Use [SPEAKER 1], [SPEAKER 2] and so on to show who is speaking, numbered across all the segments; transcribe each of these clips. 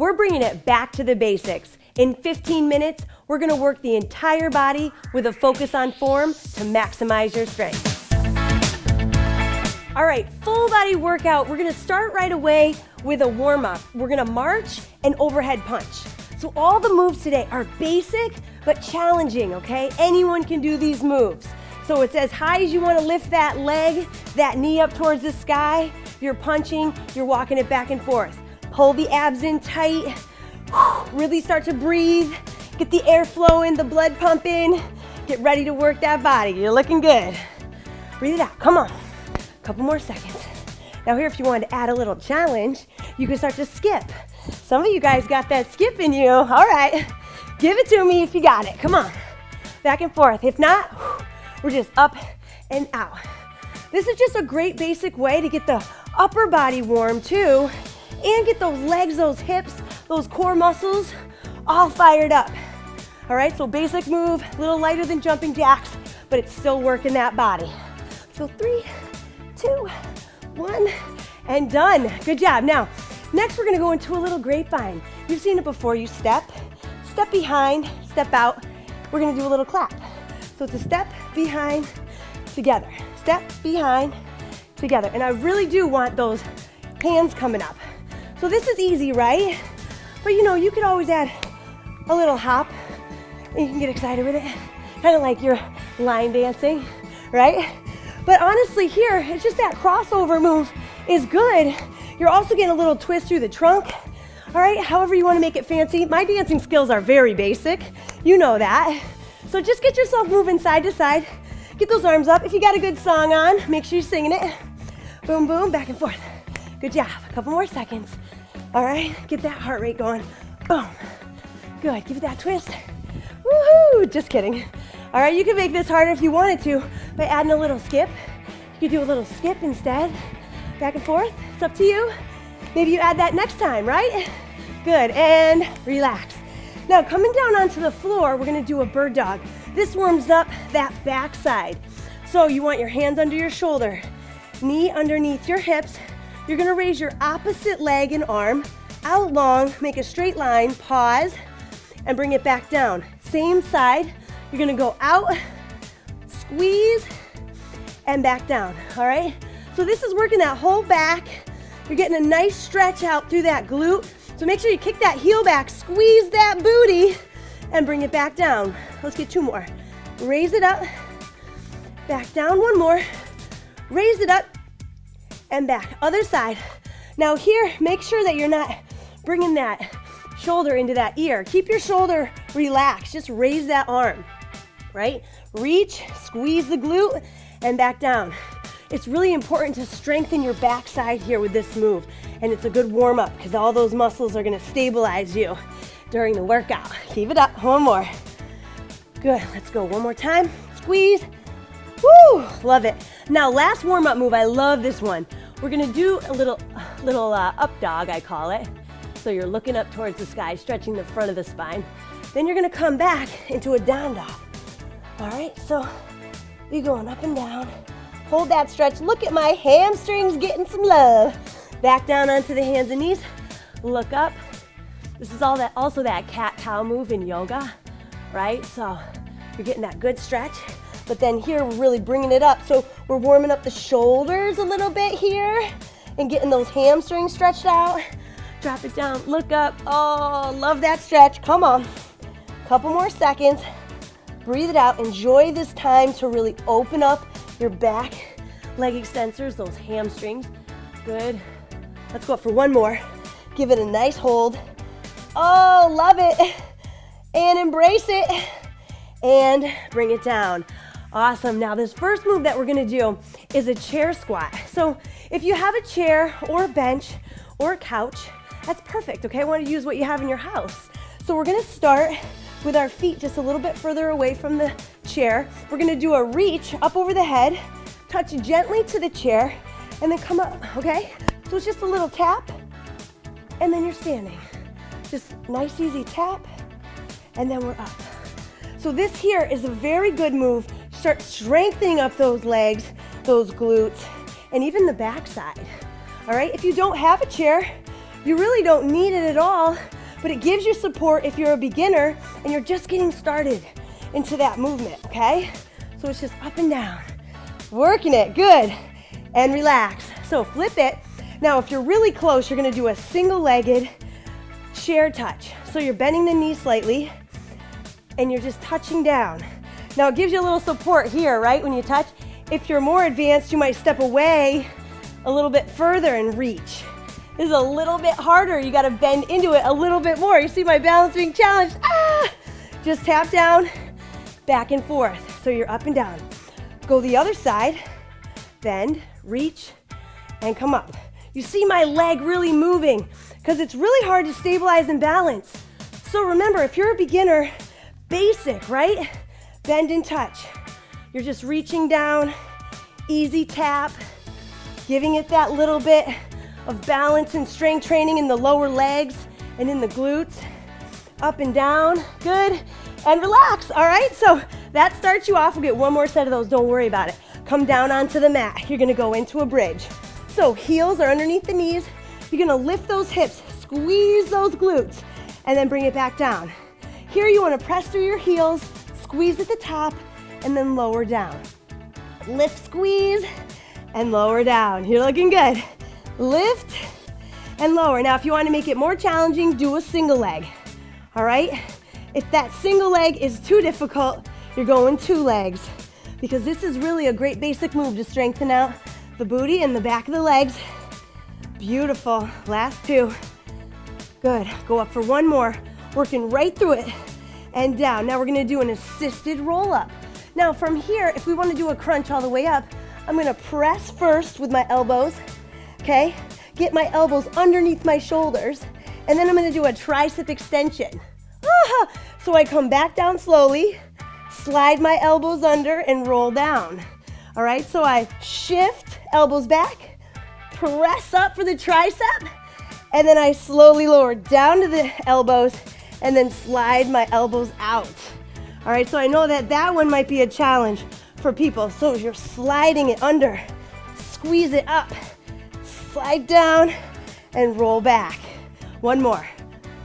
[SPEAKER 1] we're bringing it back to the basics. In 15 minutes, we're gonna work the entire body with a focus on form to maximize your strength. All right, full body workout. We're gonna start right away with a warm-up. We're gonna march and overhead punch. So all the moves today are basic but challenging, okay? Anyone can do these moves. So it's as high as you wanna lift that leg, that knee up towards the sky. You're punching, you're walking it back and forth. Pull the abs in tight. Really start to breathe. Get the air flowing, the blood pumping. Get ready to work that body. You're looking good. Breathe it out, come on. Couple more seconds. Now here, if you wanted to add a little challenge, you can start to skip. Some of you guys got that skip in you. All right, give it to me if you got it. Come on, back and forth. If not, we're just up and out. This is just a great basic way to get the upper body warm too, and get those legs, those hips, those core muscles all fired up. All right, so basic move, a little lighter than jumping jacks, but it's still working that body. So 3, 2, 1, and done. Good job. Now, next we're gonna go into a little grapevine. You've seen it before. You step behind, step out. We're gonna do a little clap. So it's a step behind, together. Step behind, together. And I really do want those hands coming up. So this is easy, right? But you know, you could always add a little hop and you can get excited with it. Kind of like you're line dancing, right? But honestly here, it's just that crossover move is good. You're also getting a little twist through the trunk. All right, however you want to make it fancy. My dancing skills are very basic. You know that. So just get yourself moving side to side. Get those arms up. If you got a good song on, make sure you're singing it. Boom, boom, back and forth. Good job. A couple more seconds. All right, get that heart rate going. Boom. Good, give it that twist. Woohoo, just kidding. All right, you can make this harder if you wanted to by adding a little skip. You could do a little skip instead. Back and forth, it's up to you. Maybe you add that next time, right? Good, and relax. Now coming down onto the floor, we're gonna do a bird dog. This warms up that back side. So you want your hands under your shoulder, knee underneath your hips. You're gonna raise your opposite leg and arm out long, make a straight line, pause, and bring it back down. Same side, you're gonna go out, squeeze, and back down, all right? So this is working that whole back. You're getting a nice stretch out through that glute. So make sure you kick that heel back, squeeze that booty, and bring it back down. Let's get 2 more. Raise it up, back down, 1 more. Raise it up, and back. Other side. Now here, make sure that you're not bringing that shoulder into that ear. Keep your shoulder relaxed. Just raise that arm, right? Reach, squeeze the glute, and back down. It's really important to strengthen your backside here with this move. And it's a good warm up because all those muscles are gonna stabilize you during the workout. Keep it up, 1 more. Good, let's go 1 more time. Squeeze, woo, love it. Now last warm up move, I love this one. We're gonna do a little up dog, I call it. So you're looking up towards the sky, stretching the front of the spine. Then you're gonna come back into a down dog. All right, so you're going up and down. Hold that stretch. Look at my hamstrings getting some love. Back down onto the hands and knees. Look up. This is also that cat-cow move in yoga, right? So you're getting that good stretch. But then here we're really bringing it up. So we're warming up the shoulders a little bit here and getting those hamstrings stretched out. Drop it down, look up. Oh, love that stretch. Come on. Couple more seconds. Breathe it out. Enjoy this time to really open up your back, leg extensors, those hamstrings. Good. Let's go up for 1 more. Give it a nice hold. Oh, love it. And embrace it. And bring it down. Awesome. Now this first move that we're gonna do is a chair squat. So if you have a chair or a bench or a couch, that's perfect, okay? I want to use what you have in your house. So we're gonna start with our feet just a little bit further away from the chair. We're gonna do a reach up over the head, touch gently to the chair, and then come up, okay? So it's just a little tap, and then you're standing. Just nice, easy tap, and then we're up. So this here is a very good move. Start strengthening up those legs, those glutes, and even the backside. All right, if you don't have a chair, You really don't need it at all, but it gives you support if you're a beginner and you're just getting started into that movement, okay? So it's just up and down, working it, good, and relax. So flip it. Now, if you're really close, you're gonna do a single-legged chair touch. So you're bending the knee slightly and you're just touching down. Now it gives you a little support here, right, when you touch. If you're more advanced, you might step away a little bit further and reach. This is a little bit harder. You gotta bend into it a little bit more. You see my balance being challenged. Just tap down, back and forth. So you're up and down. Go the other side, bend, reach, and come up. You see my leg really moving because it's really hard to stabilize and balance. So remember, if you're a beginner, basic, right? Bend and touch. You're just reaching down, easy tap, giving it that little bit of balance and strength training in the lower legs and in the glutes. Up and down, good, and relax, all right? So that starts you off. We'll get one more set of those, don't worry about it. Come down onto the mat. You're gonna go into a bridge. So heels are underneath the knees. You're gonna lift those hips, squeeze those glutes, and then bring it back down. Here you wanna press through your heels, squeeze at the top, and then lower down. Lift, squeeze, and lower down. You're looking good. Lift and lower. Now, if you want to make it more challenging, do a single leg. All right? If that single leg is too difficult, you're going two legs because this is really a great basic move to strengthen out the booty and the back of the legs. Beautiful. Last two. Good. Go up for one more. Working right through it and down. Now we're going to do an assisted roll up. Now from here, if we want to do a crunch all the way up, I'm going to press first with my elbows. Okay? Get my elbows underneath my shoulders. And then I'm going to do a tricep extension. So I come back down slowly, slide my elbows under, and roll down. All right? So I shift, elbows back, press up for the tricep, and then I slowly lower down to the elbows, and then slide my elbows out. All right? So I know that that one might be a challenge for people. So you're sliding it under, squeeze it up, slide down, and roll back. One more.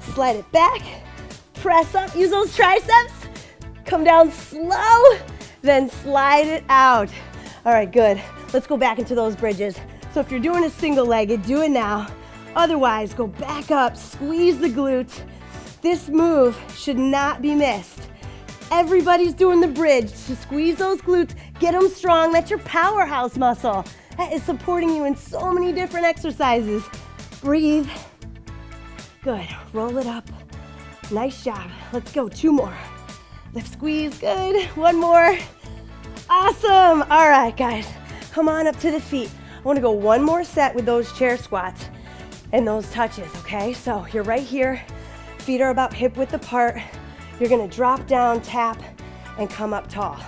[SPEAKER 1] Slide it back, press up, use those triceps, come down slow, then slide it out. All right, good. Let's go back into those bridges. So if you're doing a single legged, do it now. Otherwise, go back up, squeeze the glutes. This move should not be missed. Everybody's doing the bridge to squeeze those glutes, get them strong. That's your powerhouse muscle. That is supporting you in so many different exercises. Breathe. Good. Roll it up. Nice job. Let's go. Two more. Lift, squeeze. Good. One more. Awesome. All right, guys. Come on up to the feet. I want to go one more set with those chair squats and those touches, okay? So you're right here. Feet are about hip width apart. You're going to drop down, tap, and come up tall.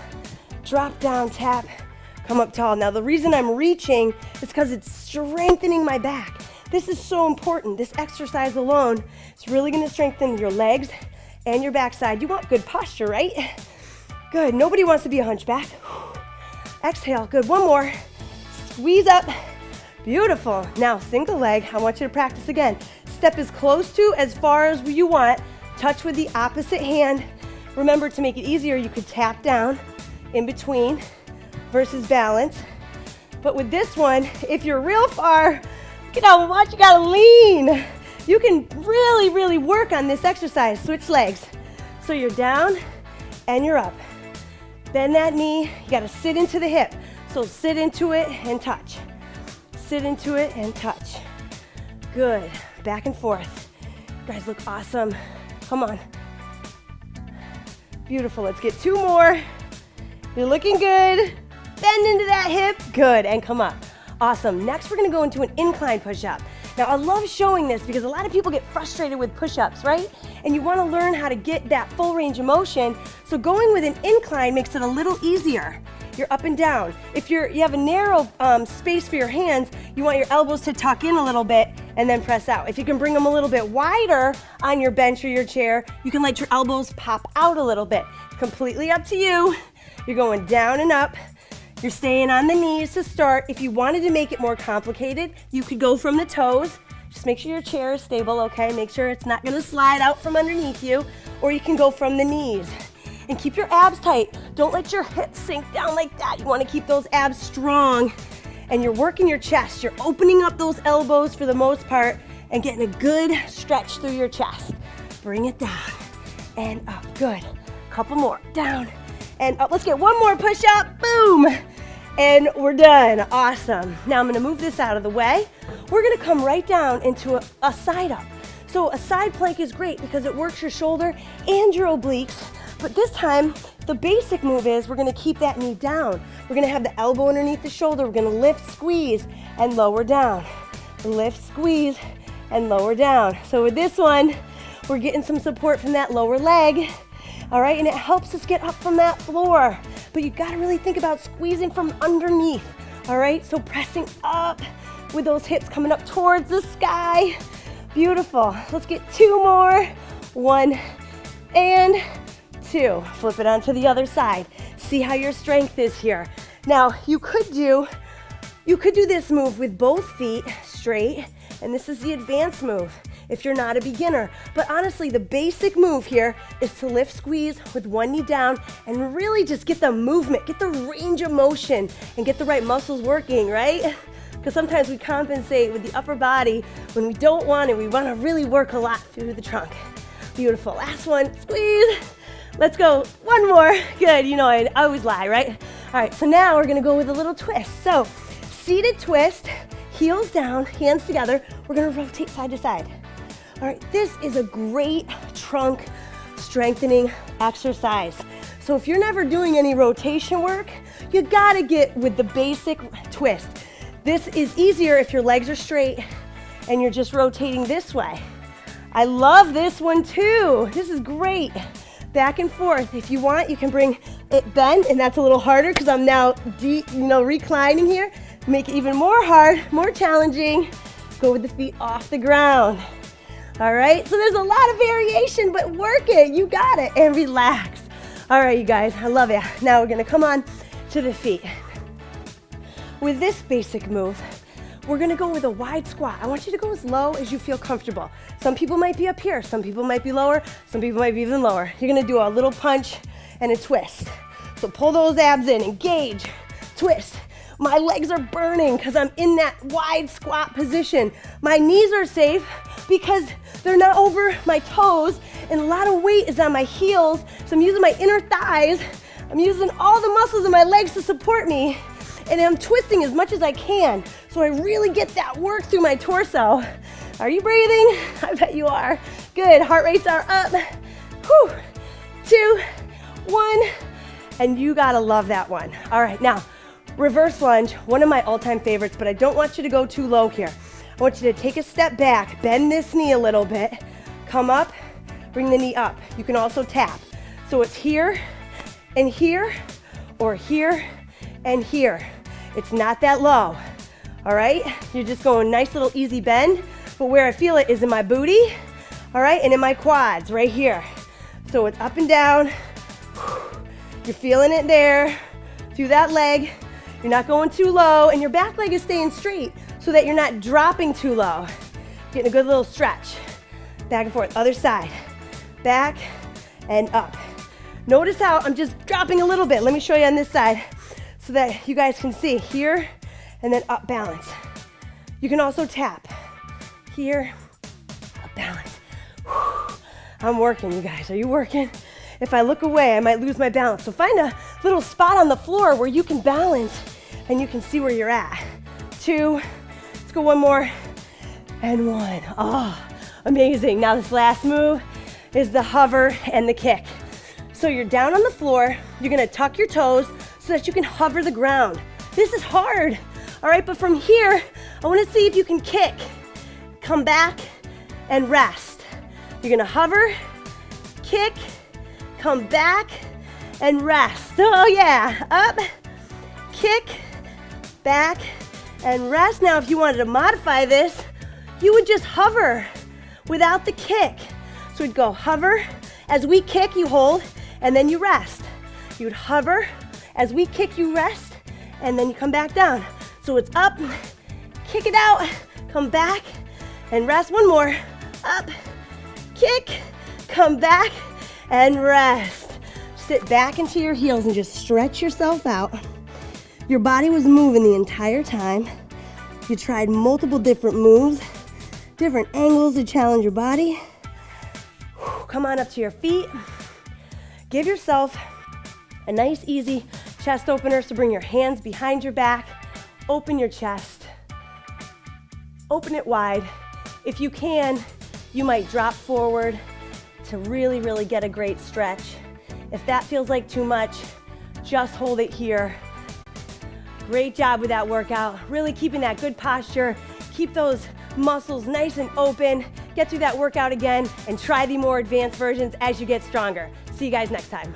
[SPEAKER 1] Drop down, tap, come up tall. Now, the reason I'm reaching is because it's strengthening my back. This is so important. This exercise alone is really going to strengthen your legs and your backside. You want good posture, right? Good. Nobody wants to be a hunchback. Exhale. Good. One more. Squeeze up. Beautiful. Now, single leg. I want you to practice again. Step as close to as far as you want. Touch with the opposite hand. Remember, to make it easier, you could tap down in between versus balance. But with this one, if you're real far, you gotta lean. You can really, really work on this exercise. Switch legs. So you're down and you're up. Bend that knee. You gotta sit into the hip. So sit into it and touch. Sit into it and touch. Good. Back and forth. You guys look awesome. Come on. Beautiful. Let's get two more. You're looking good. Bend into that hip. Good. And come up. Awesome. Next, we're going to go into an incline push-up. Now, I love showing this because a lot of people get frustrated with push-ups, right? And you want to learn how to get that full range of motion. So going with an incline makes it a little easier. You're up and down. If you have a narrow space for your hands, you want your elbows to tuck in a little bit and then press out. If you can bring them a little bit wider on your bench or your chair, you can let your elbows pop out a little bit. Completely up to you. You're going down and up. You're staying on the knees to start. If you wanted to make it more complicated, you could go from the toes, Just make sure your chair is stable, okay? Make sure it's not gonna slide out from underneath you, or you can go from the knees. And keep your abs tight. Don't let your hips sink down like that. You wanna keep those abs strong. And you're working your chest. You're opening up those elbows for the most part and getting a good stretch through your chest. Bring it down and up, good. Couple more, down and up. Let's get one more push up, boom. And we're done, awesome. Now I'm gonna move this out of the way. We're gonna come right down into a side up. So a side plank is great because it works your shoulder and your obliques, but this time, the basic move is we're gonna keep that knee down. We're gonna have the elbow underneath the shoulder. We're gonna lift, squeeze, and lower down. Lift, squeeze, and lower down. So with this one, we're getting some support from that lower leg, all right? And it helps us get up from that floor. But you gotta really think about squeezing from underneath, all right? So pressing up with those hips coming up towards the sky. Beautiful. Let's get two more. 1 and 2. Flip it onto the other side. See how your strength is here. Now, you could do this move with both feet straight, and this is the advanced move if you're not a beginner. But honestly, the basic move here is to lift, squeeze with one knee down and really just get the movement, get the range of motion, and get the right muscles working, right? Because sometimes we compensate with the upper body when we don't want it. We want to really work a lot through the trunk. Beautiful. Last one, squeeze. Let's go. One more. Good. You know, I always lie, right? All right, so now we're going to go with a little twist. So, seated twist, heels down, hands together. We're going to rotate side to side. All right, this is a great trunk strengthening exercise. So if you're never doing any rotation work, you got to get with the basic twist. This is easier if your legs are straight and you're just rotating this way. I love this one too. This is great. Back and forth. If you want, you can bring it bent, and that's a little harder because I'm now reclining here. Make it even more hard, more challenging. Go with the feet off the ground. All right, so there's a lot of variation, but work it. You got it, and relax. All right, you guys, I love it. Now we're gonna come on to the feet. With this basic move, we're gonna go with a wide squat. I want you to go as low as you feel comfortable. Some people might be up here, some people might be lower, some people might be even lower. You're gonna do a little punch and a twist. So pull those abs in, engage, twist. My legs are burning because I'm in that wide squat position. My knees are safe because they're not over my toes, and a lot of weight is on my heels, so I'm using my inner thighs. I'm using all the muscles in my legs to support me, and I'm twisting as much as I can, so I really get that work through my torso. Are you breathing? I bet you are. Good, heart rates are up. Whew. 2, 1, and you gotta love that one. All right, now, reverse lunge, one of my all-time favorites, but I don't want you to go too low here. I want you to take a step back, bend this knee a little bit, come up, bring the knee up. You can also tap. So it's here and here, or here and here. It's not that low, all right? You're just going nice little easy bend, but where I feel it is in my booty, all right, and in my quads right here. So it's up and down. You're feeling it there, through that leg. You're not going too low, and your back leg is staying straight so that you're not dropping too low. Getting a good little stretch. Back and forth, other side. Back and up. Notice how I'm just dropping a little bit. Let me show you on this side so that you guys can see. Here, and then up, balance. You can also tap. Here, up, balance. Whew. I'm working, you guys. Are you working? If I look away, I might lose my balance. So find a little spot on the floor where you can balance and you can see where you're at. 2, let's go one more, and 1. Oh, amazing. Now this last move is the hover and the kick. So you're down on the floor, you're gonna tuck your toes so that you can hover the ground. This is hard, all right? But from here, I wanna see if you can kick. Come back and rest. You're gonna hover, kick, come back, and rest. Oh yeah, up, kick, back, and rest. Now if you wanted to modify this, you would just hover without the kick. So we'd go hover, as we kick you hold, and then you rest. You'd hover, as we kick you rest, and then you come back down. So it's up, kick it out, come back, and rest. One more. Up, kick, come back, and rest. Sit back into your heels and just stretch yourself out. Your body was moving the entire time. You tried multiple different moves, different angles to challenge your body. Come on up to your feet. Give yourself a nice, easy chest opener. So bring your hands behind your back. Open your chest. Open it wide. If you can, you might drop forward to really, really get a great stretch. If that feels like too much, just hold it here. Great job with that workout. Really keeping that good posture. Keep those muscles nice and open. Get through that workout again and try the more advanced versions as you get stronger. See you guys next time.